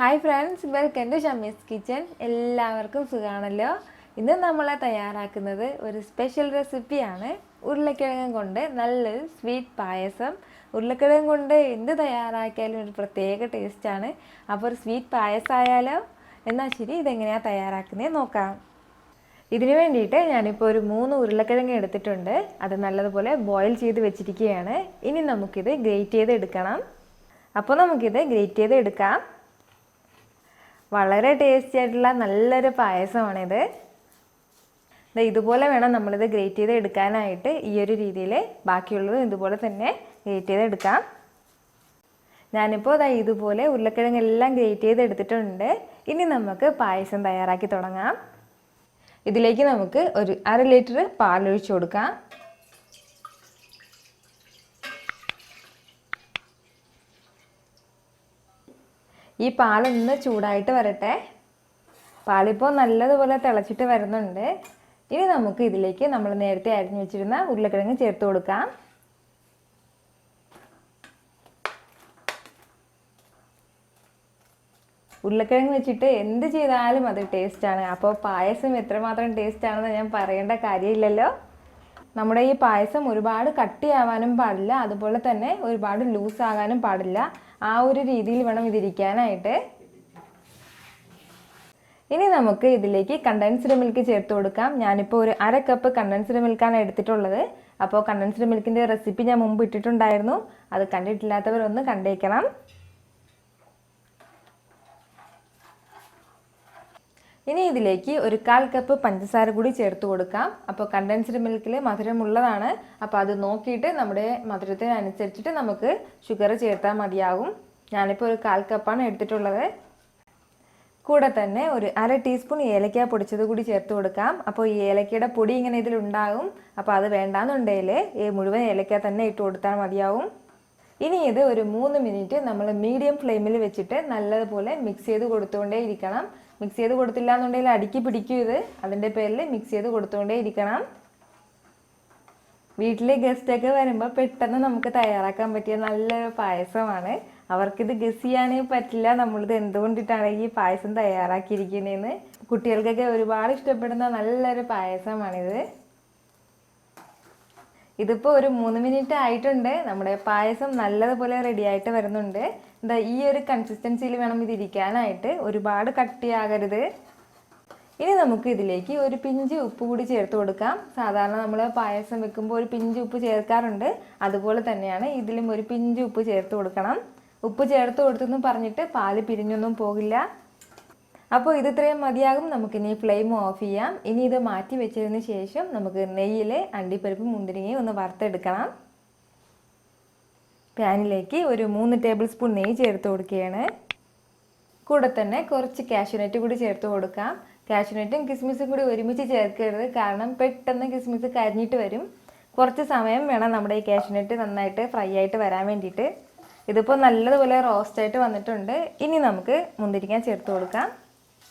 Hi friends, welcome to Shami's kitchen. എല്ലാവർക്കും സുഖമാണല്ലോ. ഇന്ന് നമ്മൾ തയ്യാറാക്കുന്നത് ഒരു സ്പെഷ്യൽ റെസിപ്പിയാണ്. ഉരുളക്കിഴങ്ങ് കൊണ്ട് നല്ലൊരു സ്വീറ്റ് പായസം. ഉരുളക്കിഴങ്ങ് കൊണ്ട് എന്ത് തയ്യാറാക്കിയാലും ഒരു പ്രത്യേക ടേസ്റ്റാണ്. അപ്പോൾ ഒരു സ്വീറ്റ് പായസം ആയാലോ? എന്നാൽ ശരി, ഇതെങ്ങനെയാണ് തയ്യാറാക്കുന്നത് നോക്കാം. ഇതിനു വേണ്ടിയിട്ട് ഞാനിപ്പോൾ ഒരു 3 ഉരുളക്കിഴങ്ങ് എടുത്തിട്ടുണ്ട്. അത് നല്ലതുപോലെ ബോയിൽ ചെയ്ത് വെച്ചിരിക്കുകയാണ്. ഇനി നമുക്കിത് ഗ്രേറ്റ് ചെയ്ത് എടുക്കണം. അപ്പോൾ നമുക്കിത് ഗ്രേറ്റ് ചെയ്ത് എടുക്കാം. വളരെ ടേസ്റ്റി ആയിട്ടുള്ള നല്ലൊരു പായസമാണിത്. ഇതുപോലെ വേണം നമ്മളിത് ഗ്രേറ്റ് ചെയ്ത് എടുക്കാനായിട്ട്. ഈ ഒരു രീതിയിൽ ബാക്കിയുള്ളത് ഇതുപോലെ തന്നെ ഗ്രേറ്റ് ചെയ്ത് എടുക്കാം. ഞാനിപ്പോൾ ഇതുപോലെ ഉരുളക്കിഴങ്ങെല്ലാം ഗ്രേറ്റ് ചെയ്ത് എടുത്തിട്ടുണ്ട്. ഇനി നമുക്ക് പായസം തയ്യാറാക്കി തുടങ്ങാം. ഇതിലേക്ക് നമുക്ക് ഒരു 1/2 ലിറ്റർ പാലൊഴിച്ച് കൊടുക്കാം. ഈ പാലൊന്ന് ചൂടായിട്ട് വരട്ടെ. പാലിപ്പോൾ നല്ലതുപോലെ തിളച്ചിട്ട് വരുന്നുണ്ട്. ഇനി നമുക്ക് ഇതിലേക്ക് നമ്മൾ നേരത്തെ അരിഞ്ഞു വെച്ചിരുന്ന ഉരുളക്കിഴങ്ങ് ചേർത്ത് കൊടുക്കാം. ഉരുളക്കിഴങ്ങ് വെച്ചിട്ട് എന്ത് ചെയ്താലും അത് ടേസ്റ്റാണ്. അപ്പോൾ പായസം എത്രമാത്രം ടേസ്റ്റാണെന്ന് ഞാൻ പറയേണ്ട കാര്യമില്ലല്ലോ. നമ്മുടെ ഈ പായസം ഒരുപാട് കട്ടിയാവാനും പാടില്ല, അതുപോലെ തന്നെ ഒരുപാട് ലൂസ് ആകാനും പാടില്ല. ആ ഒരു രീതിയിൽ വേണം ഇതിരിക്കാനായിട്ട്. ഇനി നമുക്ക് ഇതിലേക്ക് കണ്ടൻസ്ഡ് മിൽക്ക് ചേർത്ത് കൊടുക്കാം. ഞാനിപ്പോൾ ഒരു 1/2 കപ്പ് കണ്ടൻസ്ഡ് മിൽക്കാണ് എടുത്തിട്ടുള്ളത്. അപ്പോൾ കണ്ടൻസ്ഡ് മിൽക്കിൻ്റെ റെസിപ്പി ഞാൻ മുമ്പ് ഇട്ടിട്ടുണ്ടായിരുന്നു. അത് കണ്ടിട്ടില്ലാത്തവരൊന്ന് കണ്ടേക്കണം. ഇനി ഇതിലേക്ക് ഒരു 1/4 കപ്പ് പഞ്ചസാര കൂടി ചേർത്ത് കൊടുക്കാം. അപ്പോൾ കണ്ടൻസ്ഡ് മിൽക്കിൽ മധുരമുള്ളതാണ്. അപ്പോൾ അത് നോക്കിയിട്ട് നമ്മുടെ മധുരത്തിനനുസരിച്ചിട്ട് നമുക്ക് ഷുഗർ ചേർത്താൽ മതിയാകും. ഞാനിപ്പോൾ ഒരു 1/4 കപ്പാണ് എടുത്തിട്ടുള്ളത്. കൂടെ തന്നെ ഒരു 1/2 ടീസ്പൂൺ ഏലക്ക പൊടിച്ചത് കൂടി ചേർത്ത് കൊടുക്കാം. അപ്പോൾ ഈ ഏലക്കയുടെ പൊടി ഇങ്ങനെ ഇതിലുണ്ടാകും. അപ്പോൾ അത് വേണ്ടാന്നുണ്ടെങ്കിൽ മുഴുവൻ ഏലക്ക തന്നെ ഇട്ട് കൊടുത്താൽ മതിയാവും. ഇനി ഇത് ഒരു 3 മിനിറ്റ് നമ്മൾ മീഡിയം ഫ്ലെയിമിൽ വെച്ചിട്ട് നല്ലതുപോലെ മിക്സ് ചെയ്ത് കൊടുത്തുകൊണ്ടേ ഇരിക്കണം. മിക്സ് ചെയ്ത് കൊടുത്തില്ല എന്നുണ്ടെങ്കിൽ അടുക്കി പിടിക്കും ഇത്. അതിൻ്റെ പേരിൽ മിക്സ് ചെയ്ത് കൊടുത്തുകൊണ്ടേ ഇരിക്കണം. വീട്ടിലെ ഗസ്റ്റൊക്കെ വരുമ്പോൾ പെട്ടെന്ന് നമുക്ക് തയ്യാറാക്കാൻ പറ്റിയ നല്ലൊരു പായസമാണ്. അവർക്കിത് ഗസ് ചെയ്യാനേ പറ്റില്ല നമ്മളിത് എന്തുകൊണ്ടിട്ടാണ് ഈ പായസം തയ്യാറാക്കിയിരിക്കുന്നതെന്ന്. കുട്ടികൾക്കൊക്കെ ഒരുപാട് ഇഷ്ടപ്പെടുന്ന നല്ലൊരു പായസമാണിത്. ഇതിപ്പോൾ ഒരു 3 മിനിറ്റ് ആയിട്ടുണ്ട്. നമ്മുടെ പായസം നല്ലതുപോലെ റെഡി ആയിട്ട് വരുന്നുണ്ട്. ഈ ഒരു കൺസിസ്റ്റൻസിയിൽ വേണം ഇതിരിക്കാനായിട്ട്, ഒരുപാട് കട്ടിയാകരുത്. ഇനി നമുക്ക് ഇതിലേക്ക് ഒരു പിഞ്ച് ഉപ്പ് കൂടി ചേർത്ത് കൊടുക്കാം. സാധാരണ നമ്മൾ പായസം വെക്കുമ്പോൾ ഒരു പിഞ്ച് ഉപ്പ് ചേർക്കാറുണ്ട്. അതുപോലെ തന്നെയാണ് ഇതിലും ഒരു പിഞ്ച് ഉപ്പ് ചേർത്ത് കൊടുക്കണം. ഉപ്പ് ചേർത്ത് കൊടുത്തെന്നും പറഞ്ഞിട്ട് പാല് പിരിഞ്ഞൊന്നും പോകില്ല. അപ്പോൾ ഇത് ഇത്രയും മതിയാകും. നമുക്കിനി ഫ്ലെയിം ഓഫ് ചെയ്യാം. ഇനി ഇത് മാറ്റി വെച്ചതിന് ശേഷം നമുക്ക് നെയ്യിൽ അണ്ടിപ്പരിപ്പും മുന്തിരിങ്ങയും ഒന്ന് വറുത്തെടുക്കണം. പാനിലേക്ക് ഒരു 3 ടേബിൾ സ്പൂൺ നെയ്യ് ചേർത്ത് കൊടുക്കുകയാണ്. കൂടെ തന്നെ കുറച്ച് കാഷ്യൂനട്ട് കൂടി ചേർത്ത് കൊടുക്കാം. കാഷ്യൂനട്ടും കിസ്മിസും കൂടി ഒരുമിച്ച് ചേർക്കരുത്, കാരണം പെട്ടെന്ന് കിസ്മിസ് കരിഞ്ഞിട്ട് വരും. കുറച്ച് സമയം വേണം നമ്മുടെ ഈ കാഷ്യൂനട്ട് നന്നായിട്ട് ഫ്രൈ ആയിട്ട് വരാൻ വേണ്ടിയിട്ട്. ഇതിപ്പോൾ നല്ലതുപോലെ റോസ്റ്റായിട്ട് വന്നിട്ടുണ്ട്. ഇനി നമുക്ക് മുന്തിരിങ്ങ ചേർത്ത് കൊടുക്കാം.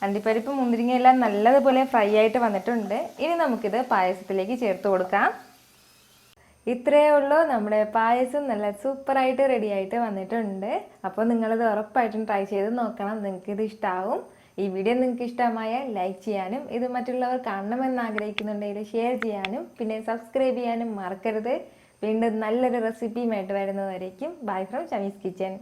അണ്ടിപ്പരിപ്പ് മുന്തിരിങ്ങയെല്ലാം നല്ലതുപോലെ ഫ്രൈ ആയിട്ട് വന്നിട്ടുണ്ട്. ഇനി നമുക്കിത് പായസത്തിലേക്ക് ചേർത്ത് കൊടുക്കാം. ഇത്രയേ ഉള്ളൂ, നമ്മുടെ പായസം നല്ല സൂപ്പറായിട്ട് റെഡി ആയിട്ട് വന്നിട്ടുണ്ട്. അപ്പോൾ നിങ്ങളിത് ഉറപ്പായിട്ടും ട്രൈ ചെയ്ത് നോക്കണം. നിങ്ങൾക്കിത് ഇഷ്ടമാവും. ഈ വീഡിയോ നിങ്ങൾക്ക് ഇഷ്ടമായ ലൈക്ക് ചെയ്യാനും ഇത് മറ്റുള്ളവർ കാണണമെന്ന് ആഗ്രഹിക്കുന്നുണ്ടെങ്കിൽ ഷെയർ ചെയ്യാനും പിന്നെ സബ്സ്ക്രൈബ് ചെയ്യാനും മറക്കരുത്. വീണ്ടും നല്ലൊരു റെസിപ്പിയുമായിട്ട് വരുന്നതുവരേക്കും ബൈ ഫ്രം ഷമീസ് കിച്ചൻ.